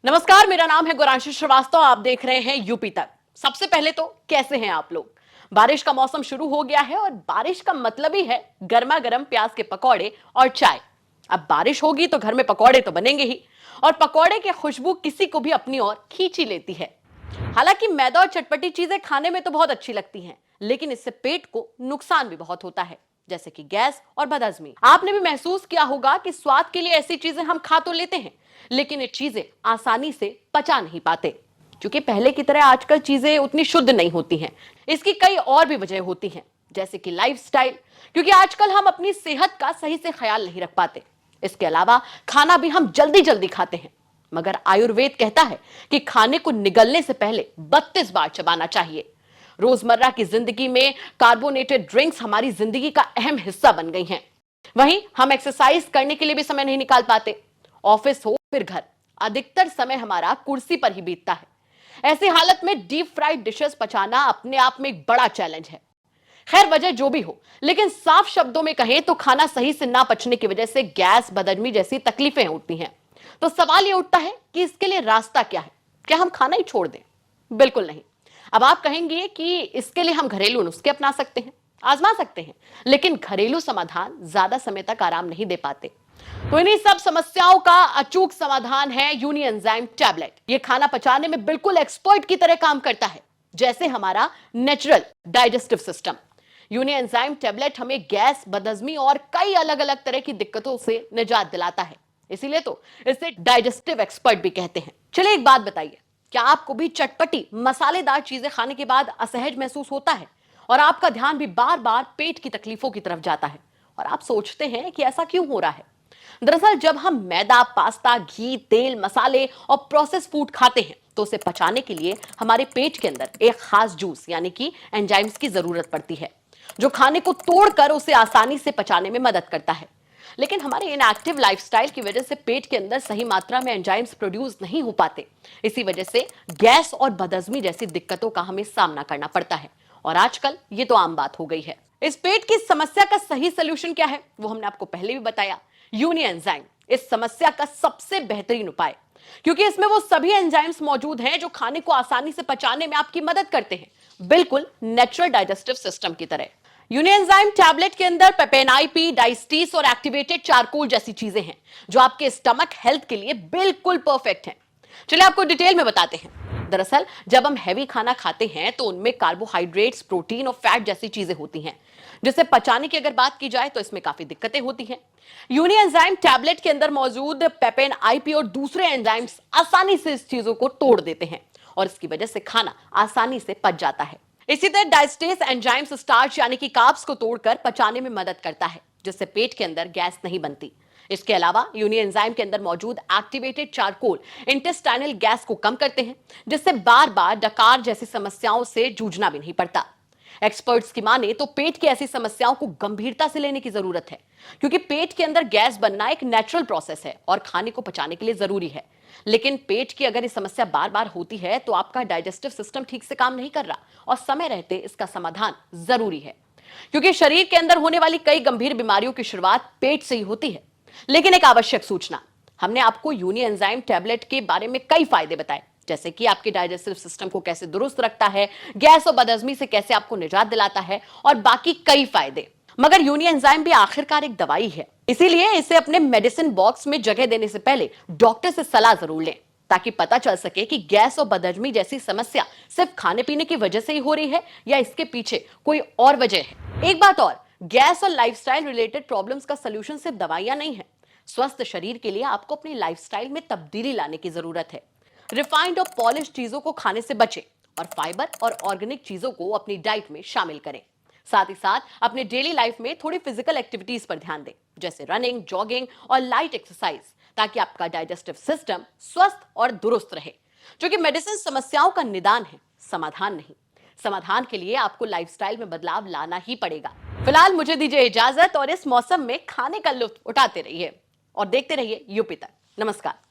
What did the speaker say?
नमस्कार, मेरा नाम है गुरांशी श्रीवास्तव। आप देख रहे हैं यूपी तक। सबसे पहले तो कैसे हैं आप लोग? बारिश का मौसम शुरू हो गया है और बारिश का मतलब ही है गर्मा गर्म प्याज के पकौड़े और चाय। अब बारिश होगी तो घर में पकौड़े तो बनेंगे ही, और पकौड़े की खुशबू किसी को भी अपनी ओर खींच ही लेती है। हालांकि मैदा और चटपटी चीजें खाने में तो बहुत अच्छी लगती हैं, लेकिन इससे पेट को नुकसान भी बहुत होता है, जैसे कि गैस और बदहजमी। आपने भी महसूस किया होगा कि स्वाद के लिए ऐसी चीजें हम खा तो लेते हैं, लेकिन ये चीजें आसानी से पचा नहीं पाते, क्योंकि पहले की तरह आजकल चीजें उतनी शुद्ध नहीं होती हैं। इसकी कई और भी वजह होती हैं, जैसे कि लाइफस्टाइल, क्योंकि आजकल हम अपनी सेहत का सही से ख्याल नहीं रख पाते। इसके अलावा खाना भी हम जल्दी जल्दी खाते हैं, मगर आयुर्वेद कहता है कि खाने को निगलने से पहले 32 बार चबाना चाहिए। रोजमर्रा की जिंदगी में कार्बोनेटेड ड्रिंक्स हमारी जिंदगी का अहम हिस्सा बन गई हैं। वहीं हम एक्सरसाइज करने के लिए भी समय नहीं निकाल पाते। ऑफिस हो फिर घर, अधिकतर समय हमारा कुर्सी पर ही बीतता है। ऐसी हालत में डीप फ्राइड डिशेस पचाना अपने आप में एक बड़ा चैलेंज है। खैर, वजह जो भी हो, लेकिन साफ शब्दों में कहें तो खाना सही से ना पचने की वजह से गैस, बदहजमी जैसी तकलीफें होती हैं। तो सवाल यह उठता है कि इसके लिए रास्ता क्या है? क्या हम खाना ही छोड़ दें? बिल्कुल नहीं। अब आप कहेंगे कि इसके लिए हम घरेलू नुस्खे अपना सकते हैं, आजमा सकते हैं, लेकिन घरेलू समाधान ज्यादा समय तक आराम नहीं दे पाते। तो इन्हीं सब समस्याओं का अचूक समाधान है यूनिएंजाइम टैबलेट। ये खाना पचाने में बिल्कुल एक्सपर्ट की तरह काम करता है, जैसे हमारा natural digestive system. Unienzyme tablet हमें गैस, बदहजमी और कई अलग अलग तरह की दिक्कतों से निजात दिलाता है। इसीलिए तो इसे डाइजेस्टिव एक्सपर्ट भी कहते हैं। चलिए एक बात बताइए, क्या आपको भी चटपटी मसालेदार चीजें खाने के बाद असहज महसूस होता है और आपका ध्यान भी बार बार पेट की तकलीफों की तरफ जाता है और आप सोचते हैं कि ऐसा क्यों हो रहा है? दरअसल जब हम मैदा, पास्ता, घी, तेल, मसाले और प्रोसेस फूड खाते हैं तो उसे पचाने के लिए हमारे पेट के अंदर एक खास जूस यानी कि एंजाइम्स की जरूरत पड़ती है, जो खाने को तोड़कर उसे आसानी से पचाने में मदद करता है। लेकिन हमारे इनएक्टिव लाइफस्टाइल की वजह से पेट के अंदर सही मात्रा में एंजाइम्स प्रोड्यूस नहीं हो पाते। इसी वजह से गैस और बदहजमी जैसी दिक्कतों का हमें सामना करना पड़ता है, और आजकल ये तो आम बात हो गई है। इस पेट की समस्या का सही सोल्यूशन क्या है, वो हमने आपको पहले भी बताया। यूनिएंजाइम इस समस्या का सबसे बेहतरीन उपाय, क्योंकि इसमें वो सभी एंजाइम्स मौजूद हैं जो खाने को आसानी से पचाने में आपकी मदद करते हैं, बिल्कुल नेचुरल डाइजेस्टिव सिस्टम की तरह। यूनिएंजाइम टैबलेट के अंदर पेपेन आईपी, डाइस्टीस और एक्टिवेटेड चारकोल जैसी चीजें हैं, जो आपके स्टमक हेल्थ के लिए बिल्कुल परफेक्ट हैं। चलिए आपको डिटेल में बताते हैं। दरअसल जब हम हैवी खाना खाते हैं तो उनमें कार्बोहाइड्रेट्स, प्रोटीन और फैट जैसी चीजें होती हैं, जिसे पचाने की अगर बात की जाए तो इसमें काफी दिक्कतें होती हैं। यूनिएंजाइम टैबलेट के अंदर मौजूद पेपेन आईपी और दूसरे एंजाइम्स आसानी से इस चीजों को तोड़ देते हैं, और इसकी वजह से खाना आसानी से पच जाता है। इसी तरह डाइस्टेस एंजाइम्स स्टार्च यानी कि कार्ब्स को तोड़कर पचाने में मदद करता है, जिससे पेट के अंदर गैस नहीं बनती। इसके अलावा यूनिएंजाइम के अंदर मौजूद एक्टिवेटेड चारकोल इंटेस्टाइनल गैस को कम करते हैं, जिससे बार बार डकार जैसी समस्याओं से जूझना भी नहीं पड़ता। एक्सपर्ट्स की माने तो पेट की ऐसी समस्याओं को गंभीरता से लेने की जरूरत है, क्योंकि पेट के अंदर गैस बनना एक नेचुरल प्रोसेस है और खाने को पचाने के लिए जरूरी है। लेकिन पेट की अगर ये समस्या बार बार होती है तो आपका डाइजेस्टिव सिस्टम ठीक से काम नहीं कर रहा, और समय रहते इसका समाधान जरूरी है, क्योंकि शरीर के अंदर होने वाली कई गंभीर बीमारियों की शुरुआत पेट से ही होती है। लेकिन एक आवश्यक सूचना, हमने आपको यूनिएंजाइम टैबलेट के बारे में कई फायदे बताए, जैसे कि आपके डाइजेस्टिव सिस्टम को कैसे दुरुस्त रखता है, गैस और बदहजमी से कैसे आपको निजात दिलाता है, और बाकी कई फायदे। मगर यूनिएंजाइम भी आखिरकार एक दवाई है, इसीलिए इसे अपने मेडिसिन बॉक्स में जगह देने से पहले डॉक्टर से सलाह जरूर लें, ताकि पता चल सके कि गैस और बदहजमी जैसी समस्या सिर्फ खाने पीने की वजह से ही हो रही है या इसके पीछे कोई और वजह है। एक बात और, गैस और लाइफस्टाइल रिलेटेड प्रॉब्लम्स का सलूशन सिर्फ दवाइयां नहीं है। स्वस्थ शरीर के लिए आपको अपनी लाइफस्टाइल में तब्दीली लाने की जरूरत है। रिफाइंड और पॉलिश चीजों को खाने से बचें और फाइबर और ऑर्गेनिक चीजों को अपनी डाइट में शामिल करें। साथ ही साथ अपने डेली लाइफ में थोड़ी फिजिकल एक्टिविटीज पर ध्यान दें, जैसे रनिंग, जॉगिंग और लाइट एक्सरसाइज, ताकि आपका डाइजेस्टिव सिस्टम स्वस्थ और दुरुस्त रहे। जो कि मेडिसिन समस्याओं का निदान है, समाधान नहीं। समाधान के लिए आपको लाइफस्टाइल में बदलाव लाना ही पड़ेगा। फिलहाल मुझे दीजिए इजाजत, और इस मौसम में खाने का लुत्फ उठाते रहिए और देखते रहिए यूपी तक। नमस्कार।